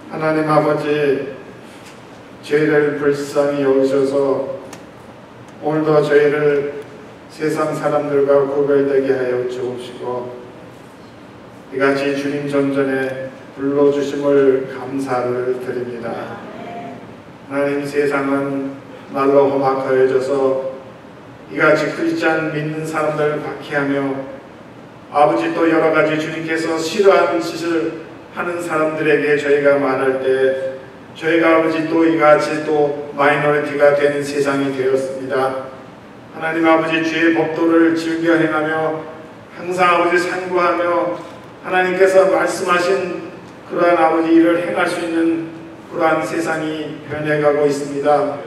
하나님 아버지, 죄를 불쌍히 여기셔서 오늘도 저희를 세상 사람들과 구별되게 하여 주옵시고, 이같이 주님 전전에 불러주심을 감사를 드립니다. 하나님, 세상은 날로 험악하여져서 이같이 크리스찬 믿는 사람들을 박해하며 아버지 또 여러가지 주님께서 싫어하는 짓을 하는 사람들에게 저희가 말할 때 저희가 아버지 또 이같이 또 마이너리티가 되는 세상이 되었습니다. 하나님 아버지, 주의 법도를 즐겨 행하며 항상 아버지 상고하며 하나님께서 말씀하신 그러한 아버지 일을 행할 수 있는 그러한 세상이 변해가고 있습니다.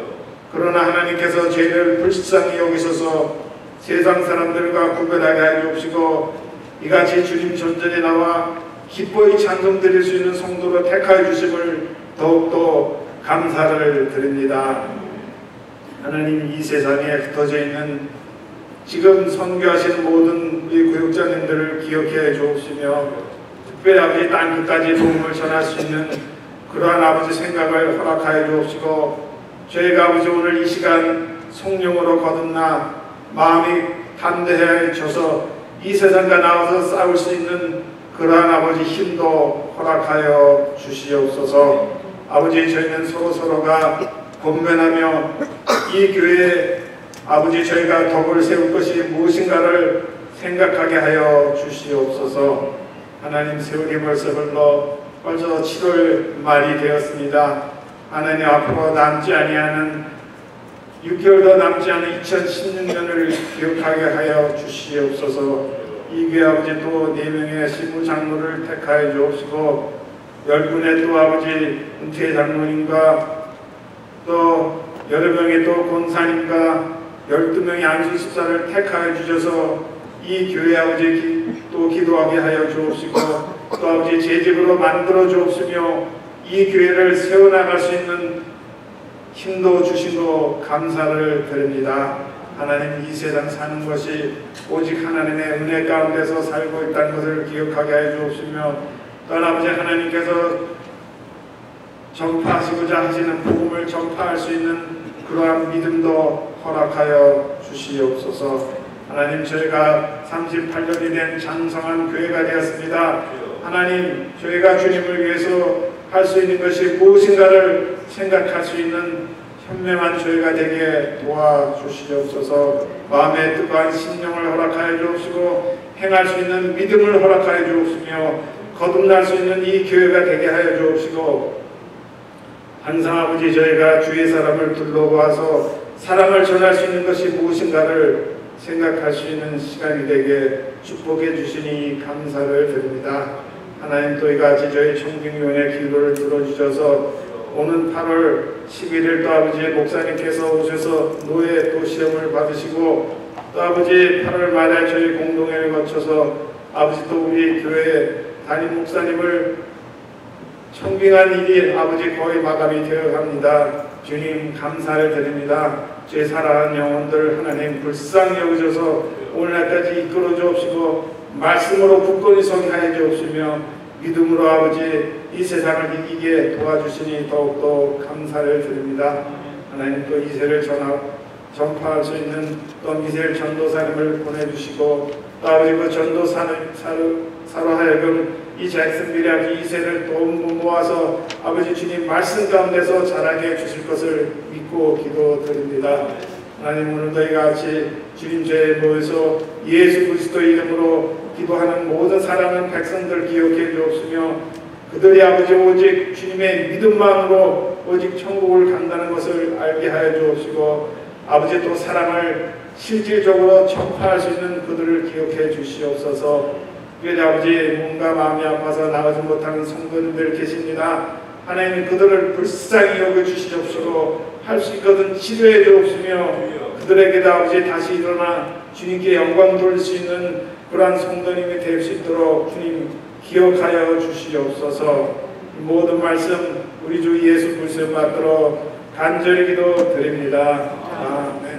그러나 하나님께서 죄를 불쌍히 여기셔서 세상 사람들과 구별하게 하여 주옵시고, 이같이 주님 전전에 나와 기뻐이 찬송 드릴 수 있는 성도로 택하여 주심을 더욱더 감사를 드립니다. 하나님, 이 세상에 흩어져 있는 지금 선교하시는 모든 우리 구역자님들을 기억해 주옵시며, 특별히 아버지 땅 끝까지 복음을 전할 수 있는 그러한 아버지 생각을 허락하여 주옵시고, 저희가 아버지 오늘 이 시간 성령으로 거듭나 마음이 담대해져서 이 세상과 나와서 싸울 수 있는 그러한 아버지 힘도 허락하여 주시옵소서. 아버지, 저희는 서로가 권면하며 이 교회에 아버지 저희가 덕을 세울 것이 무엇인가를 생각하게 하여 주시옵소서. 하나님, 세월이 벌써 벌써 7월 말이 되었습니다. 하나님, 앞으로 남지 아니하는 6개월도 남지 않은 2016년을 기억하게 하여 주시옵소서. 이 교회 아버지 또 4명의 신부 장로를 택하여 주옵시고, 10분의 또 아버지 은퇴 장로님과 또 여러 명의 또 권사님과 12명의 안수 집사를 택하여 주셔서 이 교회 아버지 또 기도하게 하여 주옵시고, 또 아버지 재직으로 만들어 주옵시며 이 교회를 세워나갈 수 있는 힘도 주시고 감사를 드립니다. 하나님, 이 세상 사는 것이 오직 하나님의 은혜 가운데서 살고 있다는 것을 기억하게 하여 주옵시며, 또 아버지 하나님께서 전파하시고자 하시는 복음을 전파할 수 있는 그러한 믿음도 허락하여 주시옵소서. 하나님, 저희가 38년이 된 장성한 교회가 되었습니다. 하나님, 저희가 주님을 위해서 할 수 있는 것이 무엇인가를 생각할 수 있는 현명한 저희가 되게 도와주시옵소서. 마음에 뜨거운 심령을 허락하여 주옵시고, 행할 수 있는 믿음을 허락하여 주옵시며, 거듭날 수 있는 이 교회가 되게 하여 주옵시고, 항상 아버지 저희가 주의 사람을 둘러보아서 사랑을 전할 수 있는 것이 무엇인가를 생각할 수 있는 시간이 되게 축복해 주시니 감사를 드립니다. 하나님, 또 이같이 저희 청중위원회 기도를 들어주셔서 오는 8월 11일 또 아버지 목사님께서 오셔서 노예 또 시험을 받으시고, 또 아버지 8월 말에 저희 공동회를 거쳐서 아버지 또 우리 교회 담임 목사님을 청빙한 일이 아버지 거의 마감이 되어 갑니다. 주님, 감사를 드립니다. 제 사랑하는 영혼들 하나님 불쌍히 여기셔서 오늘날까지 이끌어 주옵시고, 말씀으로 굳건히 서게 하여 주옵시며, 믿음으로 아버지 이 세상을 이기게 도와주시니 더욱더 감사를 드립니다. 하나님, 또 이세를 전파할 수 있는 또 미셀 전도사님을 보내주시고, 또 아버지 그 전도사로 하여금 이 잭슨빌에 아버지 이세를 또 모아서 아버지 주님 말씀 가운데서 자라게 해주실 것을 믿고 기도드립니다. 하나님, 오늘도 이같이 주님 죄에 모여서 예수 그리스도 이름으로 기도하는 모든 사랑하는 백성들 기억해 주옵시며, 그들이 아버지 오직 주님의 믿음만으로 오직 천국을 간다는 것을 알게 하여 주옵시고, 아버지 또 사랑을 실질적으로 전파할 수 있는 그들을 기억해 주시옵소서. 특별히 아버지 뭔가 마음이 아파서 나가지 못하는 성도님들 계십니다. 하나님, 그들을 불쌍히 여겨주시옵시고 할 수 있거든 치료해 주옵시며, 그들에게도 아버지 다시 일어나 주님께 영광 돌릴 수 있는 그러한 성도님이 될 수 있도록 주님 기억하여 주시옵소서. 모든 말씀 우리 주 예수 그리스도 받들어 간절히 기도드립니다. 아멘.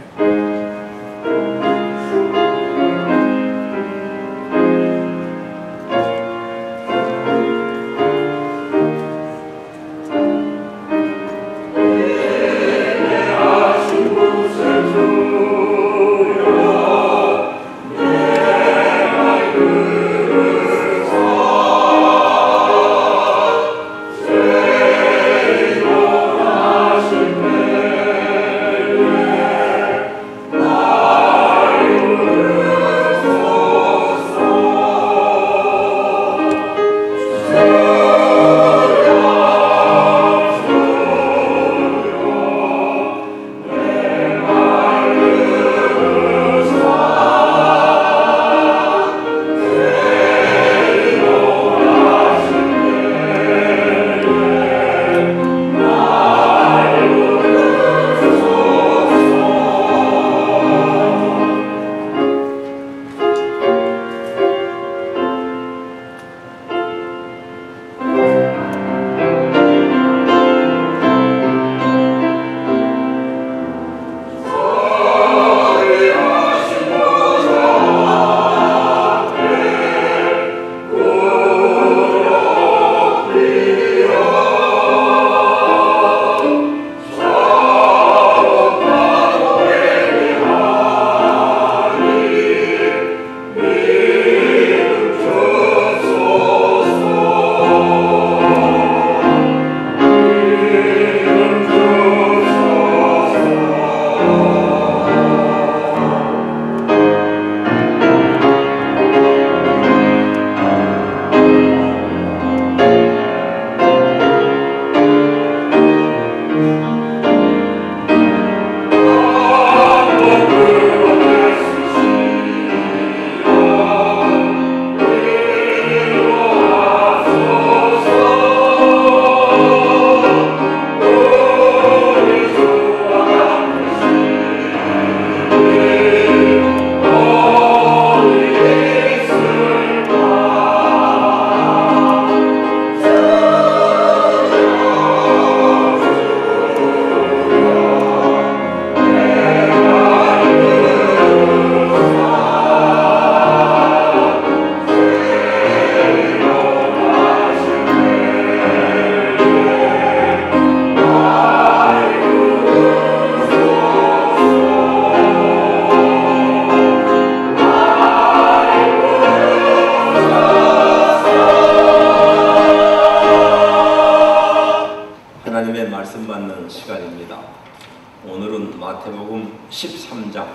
오늘은 마태복음 13장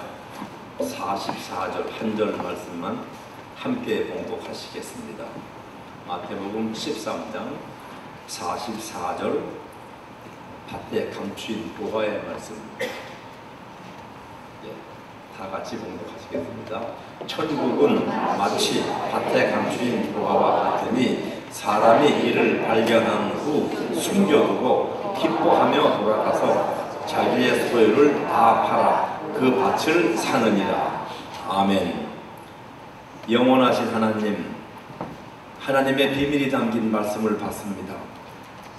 44절 한 절 말씀만 함께 봉독하시겠습니다. 마태복음 13장 44절 밭에 감추인 보화의 말씀, 다 같이 봉독하시겠습니다. 천국은 마치 밭에 감추인 보화와 같으니 사람이 이를 발견한 후 숨겨두고 기뻐하며 돌아가서 자기의 소유를 다 팔아 그 밭을 사느니라. 아멘. 영원하신 하나님, 하나님의 비밀이 담긴 말씀을 받습니다.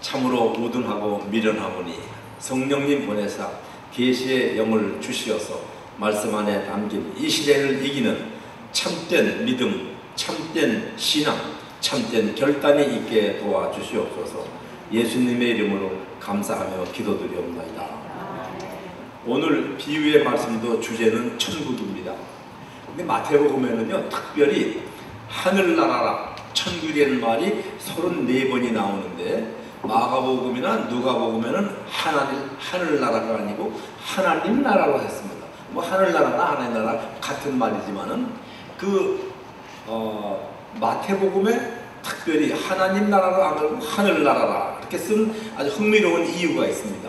참으로 우둔하고 미련하오니 성령님 보내사 계시의 영을 주시어서 말씀 안에 담긴 이 시대를 이기는 참된 믿음, 참된 신앙, 참된 결단이 있게 도와주시옵소서. 예수님의 이름으로 감사하며 기도드리옵나이다. 오늘 비유의 말씀도 주제는 천국입니다. 근데 마태복음에는요, 특별히 하늘나라라, 천국이라는 말이 34번이 나오는데, 마가복음이나 누가복음에는 하늘나라가 아니고 하나님 나라로 했습니다. 뭐 하늘나라나 하나님 나라 같은 말이지만은 마태복음에 특별히 하나님 나라로 안 하고 하늘나라라 이렇게 쓴 아주 흥미로운 이유가 있습니다.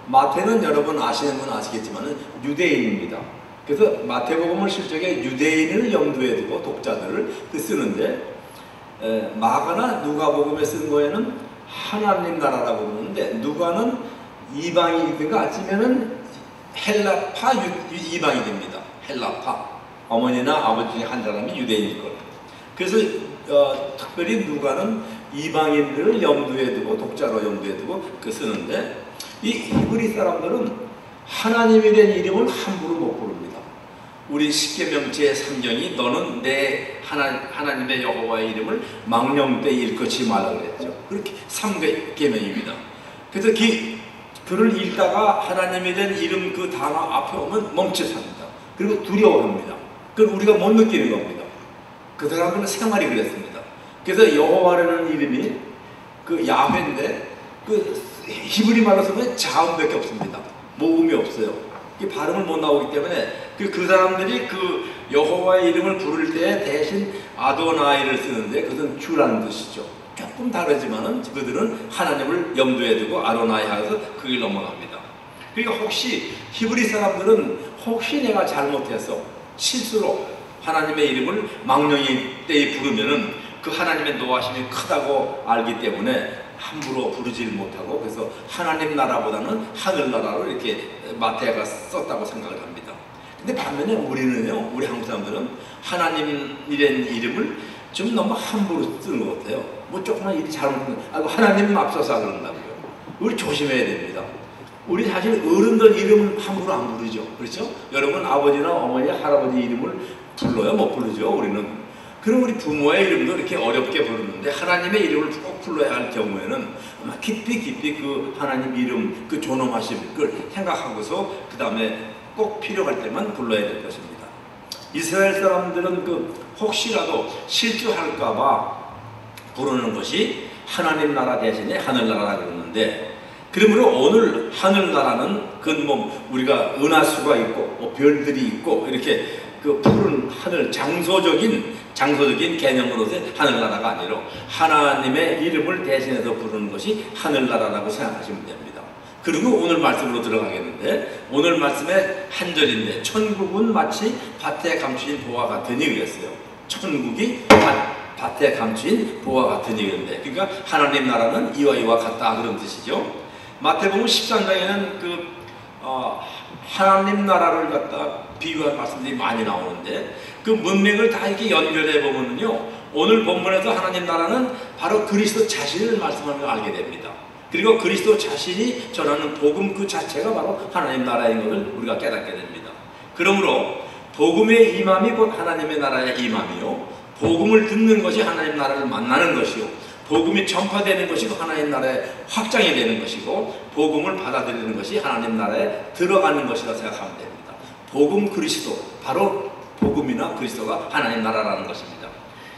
마태는 여러분 아시는 분 아시겠지만은 유대인입니다. 그래서 마태복음을 실적에 유대인을 염두에 두고 독자들을 쓰는데, 마가나 누가복음에 쓴 거에는 하나님 나라라고 그러는데, 누가는 이방인이든가 아니면은 헬라파 이방이 됩니다. 헬라파. 어머니나 아버지 중에 한 사람이 유대인일 거예요. 그래서 특별히 누가는 이방인들을 염두에 두고 독자로 염두에 두고 쓰는데, 이 히브리 사람들은 하나님에 대한 이름을 함부로 못 부릅니다. 우리 십계명 제3경이 너는 내 하나님의 여호와의 이름을 망령되이 일컫지 말라 그랬죠. 그렇게 3계명입니다. 그래서 글을 읽다가 하나님에 대한 이름 그 단어 앞에 오면 멈칫합니다. 그리고 두려워합니다. 그걸 우리가 못 느끼는 겁니다. 그 사람들은 생활이 그랬습니다. 그래서 여호와라는 이름이 야훼인데 히브리 말로 쓰면 자음밖에 없습니다. 모음이 없어요. 발음을 못 나오기 때문에 그 사람들이 여호와의 이름을 부를 때 대신 아도나이를 쓰는데 그것은 주라는 뜻이죠. 조금 다르지만은 그들은 하나님을 염두에 두고 아도나이 하여서 그 길 넘어갑니다. 그러니까 혹시 히브리 사람들은 혹시 내가 잘못해서 실수로 하나님의 이름을 망령되이 부르면은 그 하나님의 노하심이 크다고 알기 때문에 함부로 부르질 못하고, 그래서 하나님 나라보다는 하늘 나라로 이렇게 마태가 썼다고 생각을 합니다. 근데 반면에 우리 한국 사람들은 하나님이라는 이름을 좀 너무 함부로 쓰는 것 같아요. 뭐 조금만 일이 잘못하면 하나님 앞서서 그런다고요. 우리 조심해야 됩니다. 우리 사실 어른들 이름을 함부로 안 부르죠. 그렇죠? 여러분 아버지나 어머니, 할아버지 이름을 불러요? 못 부르죠, 우리는. 그럼 우리 부모의 이름도 이렇게 어렵게 부르는데 하나님의 이름을 꼭 불러야 할 경우에는 아마 깊이 그 하나님 이름, 그 존엄하심, 그걸 생각하고서 그 다음에 꼭 필요할 때만 불러야 될 것입니다. 이스라엘 사람들은 혹시라도 실수할까봐 부르는 것이 하나님 나라 대신에 하늘나라라 그러는데, 그러므로 오늘 하늘나라는 우리가 은하수가 있고 별들이 있고 이렇게 푸른 하늘 장소적인 개념으로서의 하늘나라가 아니라 하나님의 이름을 대신해서 부르는 것이 하늘나라라고 생각하시면 됩니다. 그리고 오늘 말씀으로 들어가겠는데, 오늘 말씀의 한 절인데 천국은 마치 밭에 감추인 보화 같으니 그랬어요. 천국이 밭에 감추인 보화 같으니 그랬는데, 그러니까 하나님 나라는 이와 같다 그런 뜻이죠. 마태복음 13장에는 하나님 나라를 갖다 비유한 말씀들이 많이 나오는데 그 문맥을 다 이렇게 연결해 보면요, 오늘 본문에서 하나님 나라는 바로 그리스도 자신을 말씀하는 걸 알게 됩니다. 그리고 그리스도 자신이 전하는 복음 그 자체가 바로 하나님 나라인 것을 우리가 깨닫게 됩니다. 그러므로 복음의 임함이 곧 하나님의 나라의 임함이요, 복음을 듣는 것이 하나님 나라를 만나는 것이요, 복음이 전파되는 것이 하나님 나라의 확장이 되는 것이고, 복음을 받아들이는 것이 하나님 나라에 들어가는 것이라 생각하면 됩니다. 복음 그리스도, 바로 복음이나 그리스도가 하나님 나라라는 것입니다.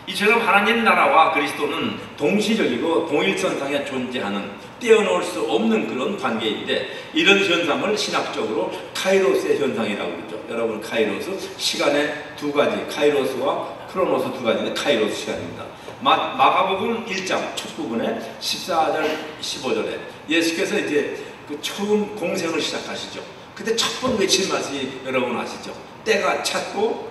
이처럼 하나님 나라와 그리스도는 동시적이고 동일선상에 존재하는 떼어놓을 수 없는 그런 관계인데, 이런 현상을 신학적으로 카이로스의 현상이라고 그러죠. 여러분, 카이로스, 시간의 두 가지, 카이로스와 크로노스 두 가지인데 카이로스 시간입니다. 마가복음 1장 첫 부분에 14절 15절에 예수께서 이제 처음 공생을 시작하시죠. 그때 첫 번 외친 말씀이 여러분 아시죠? 때가 찼고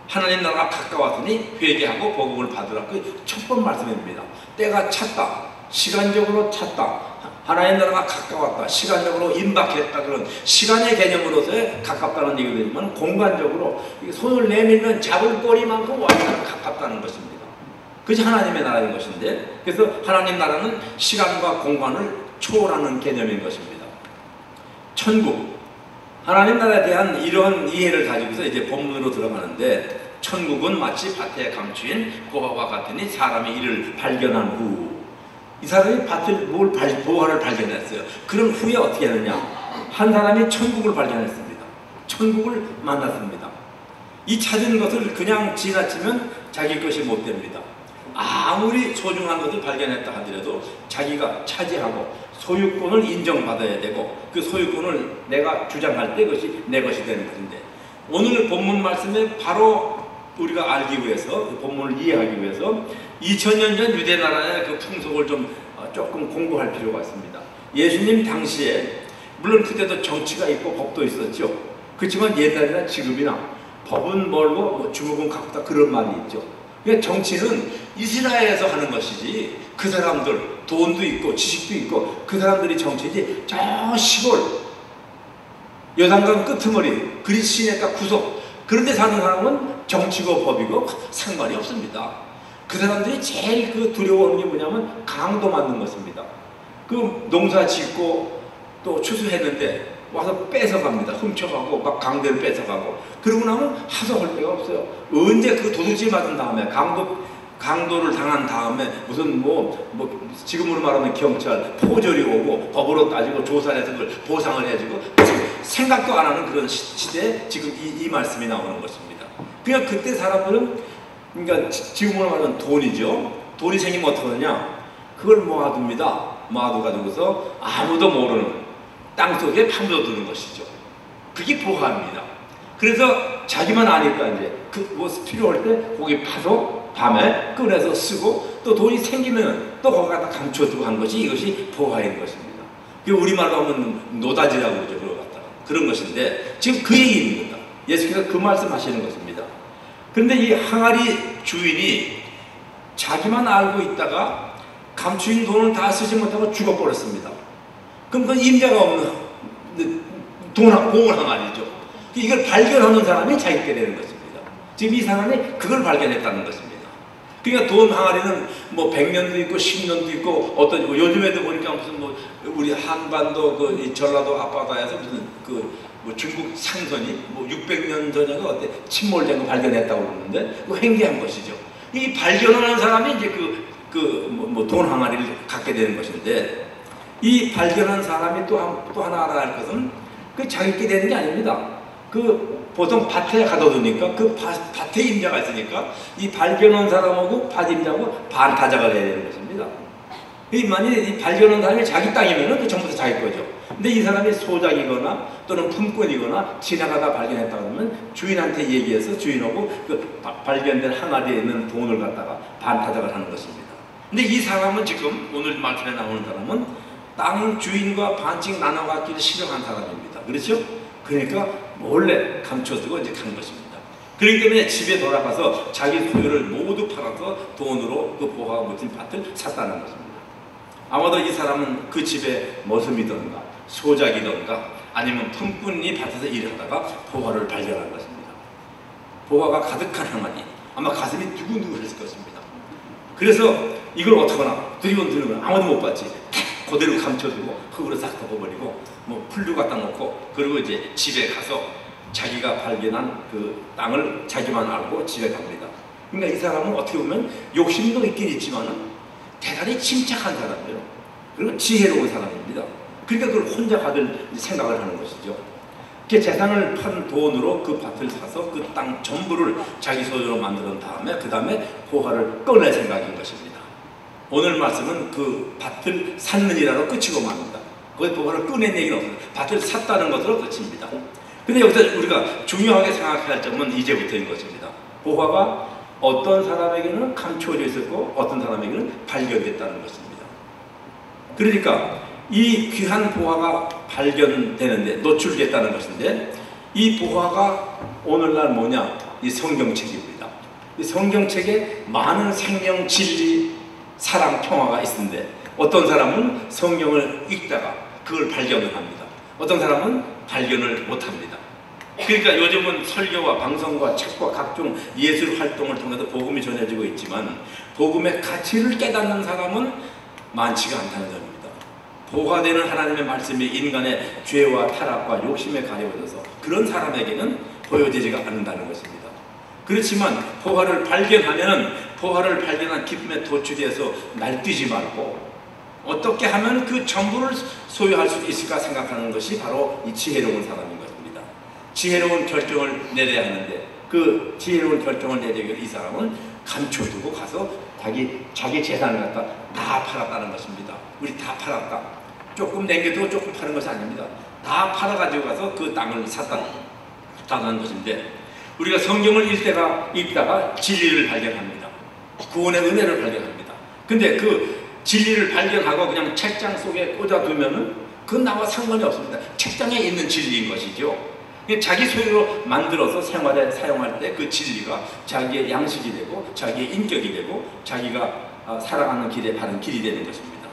하나님 나라가 가까웠으니 회개하고 복음을 받으라. 그 첫 번 말씀입니다. 때가 찼다, 시간적으로 찼다, 하나님 나라가 가까웠다, 시간적으로 임박했다, 그런 시간의 개념으로서의 가깝다는 얘기도 되지만 공간적으로 손을 내밀면 잡을 거리만큼 완전히 가깝다는 것입니다. 그것이 하나님의 나라인 것인데, 그래서 하나님 나라는 시간과 공간을 초월하는 개념인 것입니다. 천국, 하나님 나라에 대한 이런 이해를 가지고서 이제 본문으로 들어가는데, 천국은 마치 밭에 감추인 보화와 같으니 사람이 이를 발견한 후, 이 사람이 보화를 발견했어요. 그런 후에 어떻게 하느냐, 한 사람이 천국을 발견했습니다. 천국을 만났습니다. 이 찾은 것을 그냥 지나치면 자기 것이 못 됩니다. 아무리 소중한 것을 발견했다 하더라도 자기가 차지하고 소유권을 인정받아야 되고, 그 소유권을 내가 주장할 때 그것이 내 것이 되는 것인데, 오늘 본문 말씀에 바로 우리가 알기 위해서, 본문을 이해하기 위해서 2000년 전 유대 나라의 그 풍속을 조금 공부할 필요가 있습니다. 예수님 당시에 물론 그때도 정치가 있고 법도 있었죠. 그렇지만 옛날이나 지금이나 법은 멀고 주먹은 가깝다, 그런 말이 있죠. 그러니까 정치는 이스라엘에서 하는 것이지, 그 사람들 돈도 있고 지식도 있고 그 사람들이 정치지, 저 시골 여단강 끄트머리 그리스 시내가 구석 그런데 사는 사람은 정치고 법이고 상관이 없습니다. 그 사람들이 제일 그 두려워하는 게 뭐냐면 강도 맞는 것입니다. 그 농사 짓고 또 추수했는데 와서 뺏어갑니다. 훔쳐가고 막 강대를 뺏어가고 그러고 나면 하소할 데가 없어요. 언제 그 도둑질 맞은 다음에 강도를 당한 다음에 무슨 지금으로 말하면 경찰 포졸이 오고 법으로 따지고 조사를 해서 그걸 보상을 해주고 생각도 안 하는 그런 시대에 지금 이 말씀이 나오는 것입니다. 그러니까 그때 사람들은 그러니까 지금으로 말하면 돈이죠. 돈이 생기면 어떻게 하느냐? 그걸 모아둡니다. 모아둬가지고서 아무도 모르는 땅속에 파묻어두는 것이죠. 그게 보화입니다. 그래서 자기만 아니까 이제 필요할 때 거기 파서 밤에 꺼내서 쓰고 또 돈이 생기면 또 거기 갖다 감춰두고 한 것이 이것이 보화인 것입니다. 우리말로 하면 노다지라고 그러죠. 그런 것인데 지금 그 얘기입니다. 예수께서 그 말씀하시는 것입니다. 그런데 이 항아리 주인이 자기만 알고 있다가 감추인 돈을 다 쓰지 못하고 죽어버렸습니다. 그럼 그 임자가 없는 공을 항아리죠. 이걸 발견하는 사람이 자기게 되는 것입니다. 지금 이 사람이 그걸 발견했다는 것입니다. 그러니까 돈 항아리는 100년도 있고 10년도 있고 요즘에도 보니까 무슨 우리 한반도 이 전라도 앞바다에서 무슨 중국 상선이 600년 전인가 침몰된 거 발견했다고 그러는데 그거 횡재한 것이죠. 이 발견하는 사람이 이제 돈 항아리를 갖게 되는 것인데 이 발견한 사람이 또 하나 알아야 할 것은 그 자기께 되는 게 아닙니다. 보통 밭에 가둬두니까 밭에 임자가 있으니까 이 발견한 사람하고 밭 임자하고 반타자가 돼야 되는 것입니다. 만약에 이 발견한 사람이 자기 땅이면은 그 전부 다 자기 거죠. 근데 이 사람이 소작이거나 또는 품꾼이거나 지나가다 발견했다 그러면 주인한테 얘기해서 주인하고 발견된 항아리에 있는 돈을 갖다가 반타작을 하는 것입니다. 근데 이 사람은 지금 오늘 말씀에 나오는 사람은 땅 주인과 반씩 나눠 갖기를 싫어한 사람입니다. 그렇죠? 그러니까 몰래 감춰두고 이제 간 것입니다. 그렇기 때문에 집에 돌아가서 자기 소유를 모두 팔아서 돈으로 그 보화가 묻힌 밭을 샀다는 것입니다. 아마도 이 사람은 그 집에 머슴이던가 소작이던가 아니면 품꾼이 밭에서 일을 하다가 보화를 발견한 것입니다. 보화가 가득한 항아리, 아마 가슴이 두근두근 했을 것입니다. 그래서 이걸 어떡하나 두리번두리번 아무도 못 봤지. 그대로 감춰두고 흙으로 싹 덮어버리고 풀도 갖다 놓고 그리고 이제 집에 가서 자기가 발견한 그 땅을 자기만 알고 집에 갑니다. 그러니까 이 사람은 어떻게 보면 욕심도 있긴 있지만은 대단히 침착한 사람이에요. 그리고 지혜로운 사람입니다. 그러니까 그걸 혼자 받을 생각을 하는 것이죠. 그 재산을 판 돈으로 그 밭을 사서 그 땅 전부를 자기 소유로 만든 다음에 그 다음에 보화를 꺼낼 생각인 것입니다. 오늘 말씀은 그 밭을 샀는 일하러 끝이고 맙니다. 거기 보화를 꺼낸 얘기는 없습니다. 밭을 샀다는 것으로 끝입니다. 근데 여기서 우리가 중요하게 생각해야 할 점은 이제부터인 것입니다. 보화가 어떤 사람에게는 감추어져 있었고 어떤 사람에게는 발견됐다는 것입니다. 그러니까 이 귀한 보화가 발견되는데 노출됐다는 것인데 이 보화가 오늘날 뭐냐? 이 성경책입니다. 이 성경책에 많은 생명, 진리, 사랑, 평화가 있는데 어떤 사람은 성경을 읽다가 그걸 발견을 합니다. 어떤 사람은 발견을 못합니다. 그러니까 요즘은 설교와 방송과 책과 각종 예술 활동을 통해서 복음이 전해지고 있지만 복음의 가치를 깨닫는 사람은 많지가 않다는 점입니다. 보화되는 하나님의 말씀이 인간의 죄와 타락과 욕심에 가려워져서 그런 사람에게는 보여지지가 않는다는 것입니다. 그렇지만 보화를 발견한 기쁨에 도취돼서 날뛰지 말고 어떻게 하면 그 전부를 소유할 수 있을까 생각하는 것이 바로 이 지혜로운 사람인 것입니다. 지혜로운 결정을 내려야 하는데 그 지혜로운 결정을 내리기 위해 이 사람은 감춰두고 가서 자기 재산을 갖다 다 팔았다는 것입니다. 우리 다 팔았다. 조금 남겨두고 조금 파는 것이 아닙니다. 다 팔아가지고 가서 그 땅을 샀다는 것인데 우리가 성경을 읽다가 진리를 발견합니다. 구원의 은혜를 발견합니다. 근데 그 진리를 발견하고 그냥 책장 속에 꽂아두면은 그건 나와 상관이 없습니다. 책장에 있는 진리인 것이죠. 자기 소유로 만들어서 생활에 사용할 때 그 진리가 자기의 양식이 되고 자기의 인격이 되고 자기가 살아가는 길에 바른 길이 되는 것입니다.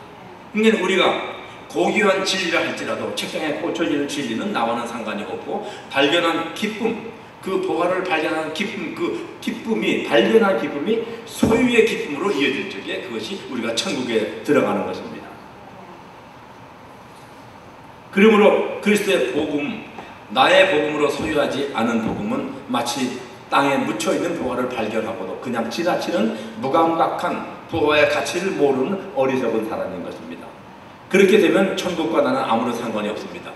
그러니까 우리가 고귀한 진리라 할지라도 책장에 꽂혀지는 진리는 나와는 상관이 없고 발견한 기쁨, 그 보화를 발견한 기쁨, 그 기쁨이, 발견한 기쁨이 소유의 기쁨으로 이어질 적에 그것이 우리가 천국에 들어가는 것입니다. 그러므로 그리스도의 복음, 나의 복음으로 소유하지 않은 복음은 마치 땅에 묻혀있는 보화를 발견하고도 그냥 지나치는 무감각한 보화의 가치를 모르는 어리석은 사람인 것입니다. 그렇게 되면 천국과 나는 아무런 상관이 없습니다.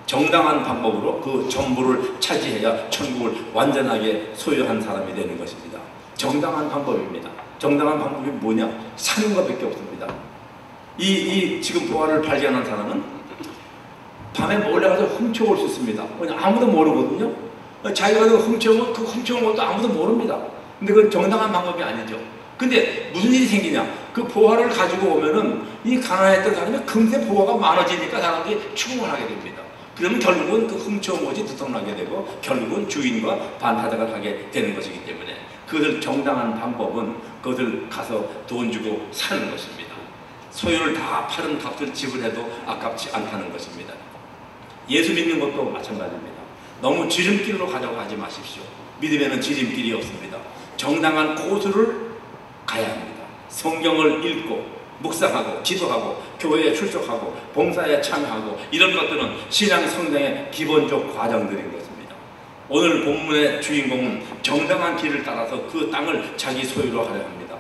정당한 방법으로 그 전부를 차지해야 천국을 완전하게 소유한 사람이 되는 것입니다. 정당한 방법입니다. 정당한 방법이 뭐냐? 사는 것밖에 없습니다. 지금 보화를 발견한 사람은 밤에 몰래 가서 훔쳐올 수 있습니다. 아무도 모르거든요. 자기가 훔쳐오면 그 훔쳐온 것도 아무도 모릅니다. 근데 그건 정당한 방법이 아니죠. 근데 무슨 일이 생기냐? 그 보화를 가지고 오면은 이 가난했던 사람이 금세 보화가 많아지니까 사람들이 추궁을 하게 됩니다. 그러면 결국은 그 훔쳐온 것이 들통나게 되고 결국은 주인과 반타작을 하게 되는 것이기 때문에 그것을 정당한 방법은 그것을 가서 돈 주고 사는 것입니다. 소유를 다 파는 값을 지불해도 아깝지 않다는 것입니다. 예수 믿는 것도 마찬가지입니다. 너무 지름길로 가져가지 마십시오. 믿음에는 지름길이 없습니다. 정당한 고수를 가야 합니다. 성경을 읽고 묵상하고 기도하고 교회에 출석하고 봉사에 참여하고 이런 것들은 신앙 성장의 기본적 과정들인 것입니다. 오늘 본문의 주인공은 정당한 길을 따라서 그 땅을 자기 소유로 하려 합니다.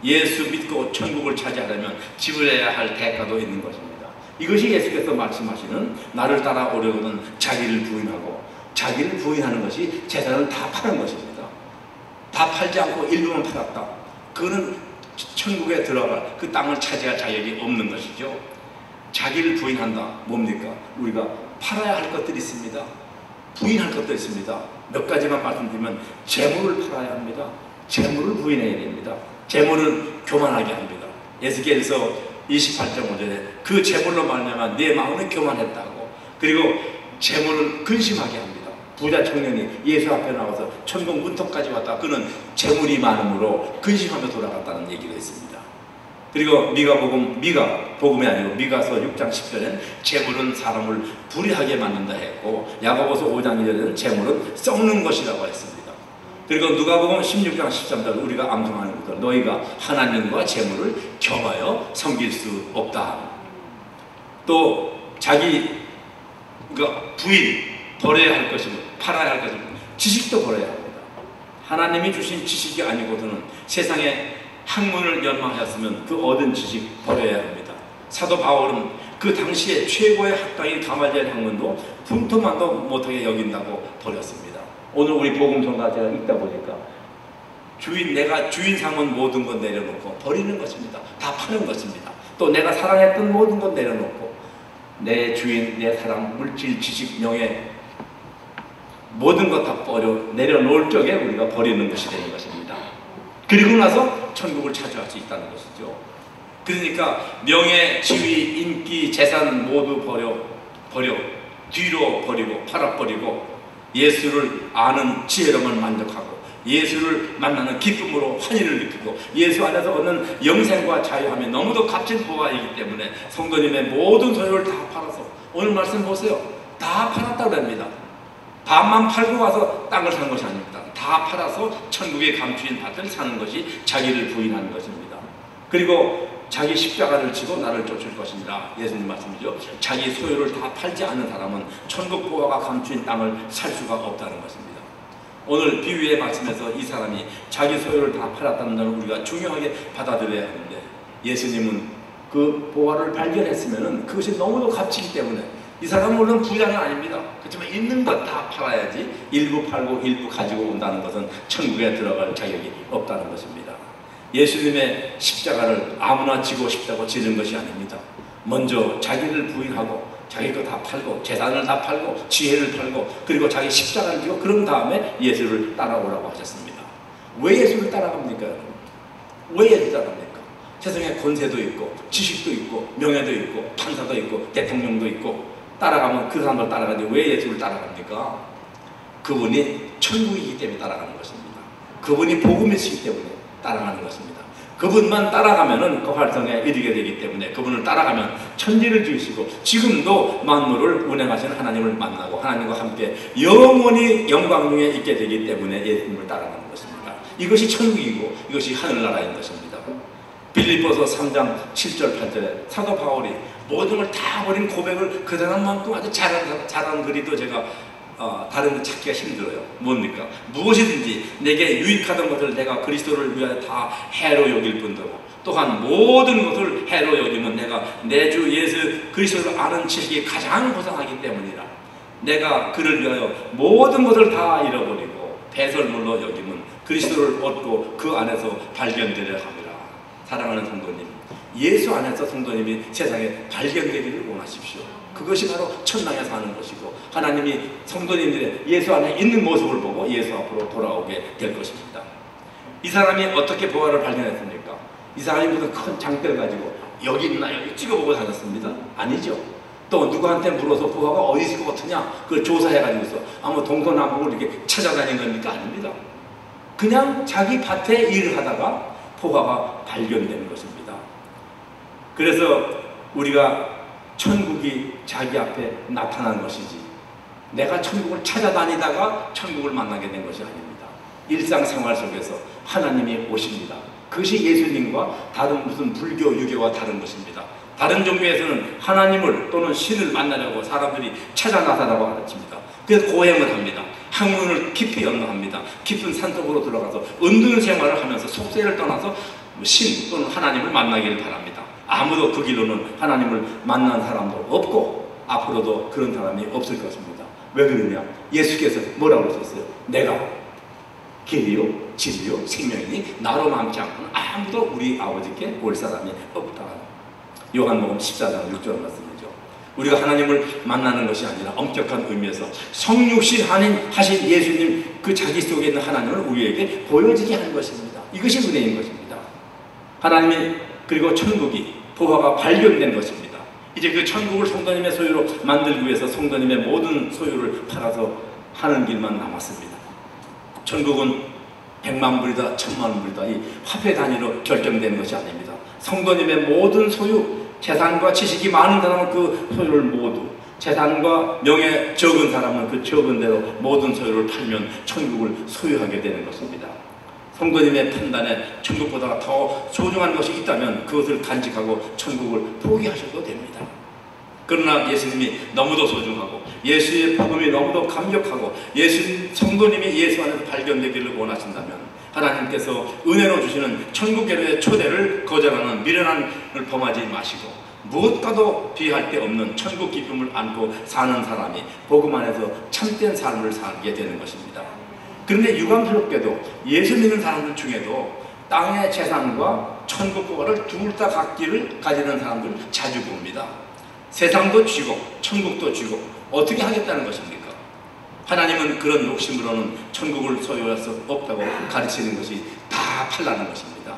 예수 믿고 천국을 차지하려면 지불해야 할 대가도 있는 것입니다. 이것이 예수께서 말씀하시는 나를 따라오려고는 자기를 부인하고 자기를 부인하는 것이 재산을 다 파는 것입니다. 다 팔지 않고 일부만 팔았다. 그거는 천국에 들어갈 그 땅을 차지할 자격이 없는 것이죠. 자기를 부인한다. 뭡니까? 우리가 팔아야 할 것들이 있습니다. 부인할 것들이 있습니다. 몇 가지만 말씀드리면 재물을 팔아야 합니다. 재물을 부인해야 됩니다. 재물은 교만하게 합니다. 에스겔서 28.5절에 그 재물로 말미암아 내 마음은 교만했다고. 그리고 재물은 근심하게 합니다. 부자 청년이 예수 앞에 나와서 천국 문턱까지 왔다. 그는 재물이 많음으로 근심하며 돌아갔다는 얘기가 있습니다. 그리고 미가 복음이 아니고 미가서 6장 10절에는 재물은 사람을 불의하게 만든다 했고 야고보서 5장 2절에는 재물은 썩는 것이라고 했습니다. 그리고 누가복음 16장 13절 우리가 암송하는 것들 너희가 하나님과 재물을 겸하여 섬길 수 없다. 또 자기 부인 버려야 할 것이고 팔아야 할 것이고 지식도 버려야 합니다. 하나님이 주신 지식이 아니고서는 세상에 학문을 연마하였으면 그 얻은 지식 버려야 합니다. 사도 바울은 그 당시에 최고의 학당인 가말리엘 학문도 분토만도 못하게 여긴다고 버렸습니다. 오늘 우리 복음성가 제가 읽다 보니까 내가 주인 삼은 모든 것 내려놓고 버리는 것입니다. 다 파는 것입니다. 또 내가 사랑했던 모든 것 내려놓고 내 주인, 내 사랑, 물질, 지식, 명예 모든 것 다 내려놓을 적에 우리가 버리는 것이 되는 것입니다. 그리고 나서 천국을 차지할 수 있다는 것이죠. 그러니까 명예, 지위, 인기, 재산 모두 버려 뒤로 버리고 팔아버리고 예수를 아는 지혜로만 만족하고 예수를 만나는 기쁨으로 환희를 느끼고 예수 안에서 얻는 영생과 자유함이 너무도 값진 보화이기 때문에 성도님의 모든 소유를 다 팔아서 오늘 말씀 보세요. 다 팔았다고 합니다. 반만 팔고 와서 땅을 산 것이 아닙니다. 다 팔아서 천국의 감추인 밭을 사는 것이 자기를 부인하는 것입니다. 그리고 자기 십자가를 지고 나를 쫓을 것이니라. 예수님 말씀이죠. 자기 소유를 다 팔지 않는 사람은 천국 보화가 감추인 땅을 살 수가 없다는 것입니다. 오늘 비유의 말씀에서 이 사람이 자기 소유를 다 팔았다는 것을 우리가 중요하게 받아들여야 하는데 예수님은 그 보화를 발견했으면 그것이 너무도 값지기 때문에 이 사람은 물론 부자는 아닙니다. 그렇지만 있는 것 다 팔아야지 일부 팔고 일부 가지고 온다는 것은 천국에 들어갈 자격이 없다는 것입니다. 예수님의 십자가를 아무나 지고 싶다고 지는 것이 아닙니다. 먼저 자기를 부인하고 자기 거 다 팔고 재산을 다 팔고 지혜를 팔고 그리고 자기 십자가를 지고 그런 다음에 예수를 따라오라고 하셨습니다. 왜 예수를 따라갑니까? 왜 예수를 따라갑니까? 세상에 권세도 있고 지식도 있고 명예도 있고 판사도 있고 대통령도 있고 따라가면 그 사람을 따라가는데 왜 예수를 따라갑니까? 그분이 천국이기 때문에 따라가는 것입니다. 그분이 복음이시기 때문에 따라가는 것입니다. 그분만 따라가면은 그 활성에 이르게 되기 때문에 그분을 따라가면 천지를 지으시고 지금도 만물을 운행하시는 하나님을 만나고 하나님과 함께 영원히 영광 중에 있게 되기 때문에 예수님을 따라가는 것입니다. 이것이 천국이고 이것이 하늘나라인 것입니다. 빌립보서 3장 7절 8절에 사도 바울이 모든 걸 다 버린 고백을 그 사람만큼 아주 잘한 글이도 제가 다른 거 찾기가 힘들어요. 뭡니까? 무엇이든지 내게 유익하던 것을 내가 그리스도를 위하여 다 해로 여길 뿐더러 또한 모든 것을 해로 여기면 내가 내 주 예수 그리스도를 아는 지식이 가장 고상하기 때문이라. 내가 그를 위하여 모든 것을 다 잃어버리고 배설물로 여기면 그리스도를 얻고 그 안에서 발견되려 함이라. 사랑하는 성도님, 예수 안에서 성도님이 세상에 발견되기를 원하십시오. 그것이 바로 천당에 사는 것이고 하나님이 성도님들의 예수 안에 있는 모습을 보고 예수 앞으로 돌아오게 될 것입니다. 이 사람이 어떻게 보화를 발견했습니까? 이 사람이 무슨 큰 장대를 가지고 여기 있나 여기 찍어보고 다녔습니다? 아니죠. 또 누구한테 물어서 보화가 어디 있을 것 같으냐 그걸 조사해가지고서 아무 동서남북을 이렇게 찾아다닌 겁니까? 아닙니다. 그냥 자기 밭에 일을 하다가 보화가 발견되는 것입니다. 그래서 우리가 천국이 자기 앞에 나타난 것이지 내가 천국을 찾아다니다가 천국을 만나게 된 것이 아닙니다. 일상생활 속에서 하나님이 오십니다. 그것이 예수님과 다른 무슨 불교, 유교와 다른 것입니다. 다른 종교에서는 하나님을 또는 신을 만나려고 사람들이 찾아 나서라고 가르칩니다. 그래서 고행을 합니다. 학문을 깊이 연구합니다. 깊은 산속으로 들어가서 은둔 생활을 하면서 속세를 떠나서 신 또는 하나님을 만나기를 바랍니다. 아무도 그 길로는 하나님을 만난 사람도 없고 앞으로도 그런 사람이 없을 것입니다. 왜 그러냐? 예수께서 뭐라고 하셨어요? 내가 길이요 진리요 생명이니 나로 남지 않고는 아무도 우리 아버지께 올 사람이 없다. 요한복음 14장 6절 말씀이죠. 우리가 하나님을 만나는 것이 아니라 엄격한 의미에서 성육신 하신 예수님 그 자기 속에 있는 하나님을 우리에게 보여지게 하는 것입니다. 이것이 은혜인 것입니다. 하나님이 그리고 천국이 보화가 발견된 것입니다. 이제 그 천국을 성도님의 소유로 만들기 위해서 성도님의 모든 소유를 팔아서 하는 길만 남았습니다. 천국은 100만 불이다 1000만 불이다 이 화폐 단위로 결정되는 것이 아닙니다. 성도님의 모든 소유, 재산과 지식이 많은 사람은 그 소유를 모두, 재산과 명예 적은 사람은 그 적은 대로 모든 소유를 팔면 천국을 소유하게 되는 것입니다. 성도님의 판단에 천국보다 더 소중한 것이 있다면 그것을 간직하고 천국을 포기하셔도 됩니다. 그러나 예수님이 너무도 소중하고 예수의 복음이 너무도 감격하고 성도님이 예수 안에서 발견되기를 원하신다면 하나님께서 은혜로 주시는 천국계로의 초대를 거절하는 미련함을 범하지 마시고 무엇과도 비할 데 없는 천국 기쁨을 안고 사는 사람이 복음 안에서 참된 삶을 살게 되는 것입니다. 그런데 유감스럽게도 예수 믿는 사람들 중에도 땅의 재산과 천국 보화를 둘 다 갖기를 가지는 사람들 자주 봅니다. 세상도 쥐고 천국도 쥐고 어떻게 하겠다는 것입니까? 하나님은 그런 욕심으로는 천국을 소유할 수 없다고 가르치는 것이 다 팔라는 것입니다.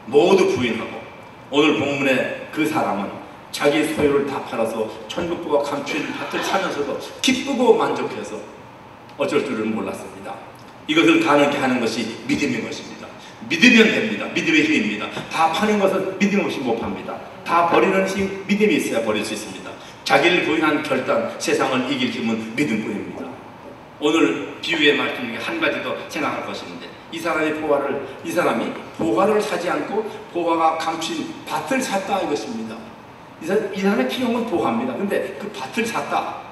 모두 부인하고 오늘 본문의 그 사람은 자기 소유를 다 팔아서 천국보가 감춘 밭을 사면서도 기쁘고 만족해서 어쩔 줄은 몰랐습니다. 이것을 가능케 하는 것이 믿음인 것입니다. 믿으면 됩니다. 믿음의 힘입니다. 다 파는 것은 믿음 없이 못 팝니다. 다 버리는 힘, 믿음이 있어야 버릴 수 있습니다. 자기를 부인한 결단, 세상을 이길 힘은 믿음뿐입니다. 오늘 비유의 말씀 중에 한 가지 더 생각할 것인데 이 사람이 보화를 사지 않고 보화가 감춘 밭을 샀다 이것입니다. 이 사람의 필요한 건 보화입니다. 근데 그 밭을 샀다.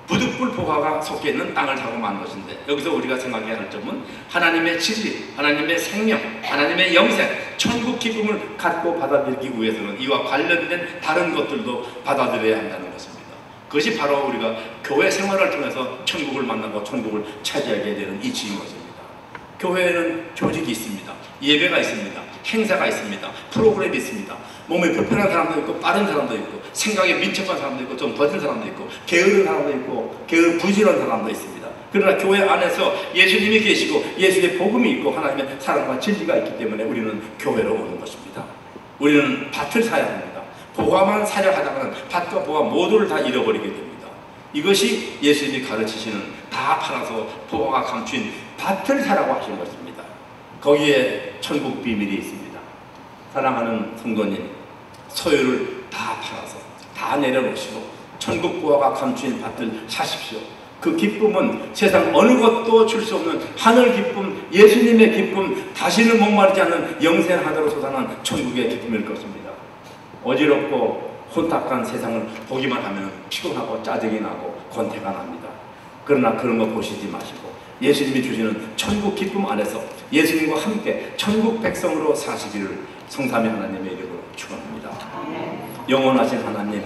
부득불 보화가 섞여있는 땅을 사고 만 것인데 여기서 우리가 생각해야 할 점은 하나님의 진리, 하나님의 생명, 하나님의 영생, 천국 기쁨을 갖고 받아들이기 위해서는 이와 관련된 다른 것들도 받아들여야 한다는 것입니다. 그것이 바로 우리가 교회 생활을 통해서 천국을 만나고 천국을 차지하게 되는 이치인 것입니다. 교회에는 조직이 있습니다. 예배가 있습니다. 행사가 있습니다. 프로그램이 있습니다. 몸에 불편한 사람도 있고 빠른 사람도 있고 생각에 민첩한 사람도 있고 좀 더딘 사람도 있고 게으른 사람도 있고 부지런한 사람도 있습니다. 그러나 교회 안에서 예수님이 계시고 예수의 복음이 있고 하나님의 사랑과 진리가 있기 때문에 우리는 교회로 오는 것입니다. 우리는 밭을 사야 합니다. 보화만 사려 하다가는 밭과 보화 모두를 다 잃어버리게 됩니다. 이것이 예수님이 가르치시는 다 팔아서 보화가 감춘 밭을 사라고 하신 것입니다. 거기에 천국 비밀이 있습니다. 사랑하는 성도님, 소유를 다 팔아서 다 내려놓으시고 천국 보화가 감추인 밭을 사십시오. 그 기쁨은 세상 어느 것도 줄 수 없는 하늘 기쁨, 예수님의 기쁨, 다시는 목마르지 않는 영생 하나로 솟아난 천국의 기쁨일 것입니다. 어지럽고 혼탁한 세상을 보기만 하면 피곤하고 짜증이 나고 권태가 납니다. 그러나 그런 거 보시지 마시고 예수님이 주시는 천국 기쁨 안에서 예수님과 함께 천국 백성으로 사시기를 성삼위 하나님의 이름으로 축원합니다. 영원하신 하나님,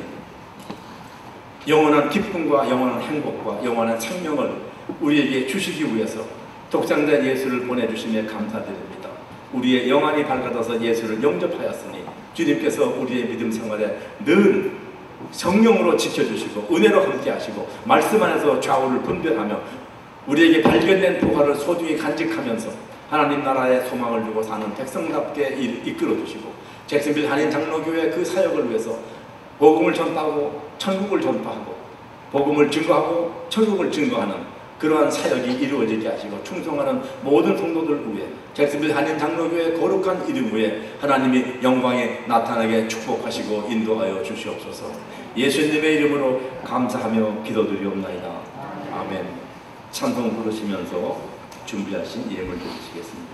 영원한 기쁨과 영원한 행복과 영원한 생명을 우리에게 주시기 위해서 독생자 예수를 보내주심에 감사드립니다. 우리의 영안이 밝아져서 예수를 영접하였으니 주님께서 우리의 믿음 생활에 늘 성령으로 지켜주시고 은혜로 함께 하시고 말씀 안에서 좌우를 분별하며 우리에게 발견된 보화를 소중히 간직하면서 하나님 나라의 소망을 두고 사는 백성답게 이끌어 주시고 잭슨빌 한인 장로교회 그 사역을 위해서 복음을 전파하고 천국을 전파하고 복음을 증거하고 천국을 증거하는 그러한 사역이 이루어지게 하시고 충성하는 모든 성도들 위해 잭슨빌 한인 장로교회 거룩한 이름 위에 하나님이 영광에 나타나게 축복하시고 인도하여 주시옵소서. 예수님의 이름으로 감사하며 기도드리옵나이다. 아멘. 찬송 부르시면서 준비하신 예물 드리시겠습니다.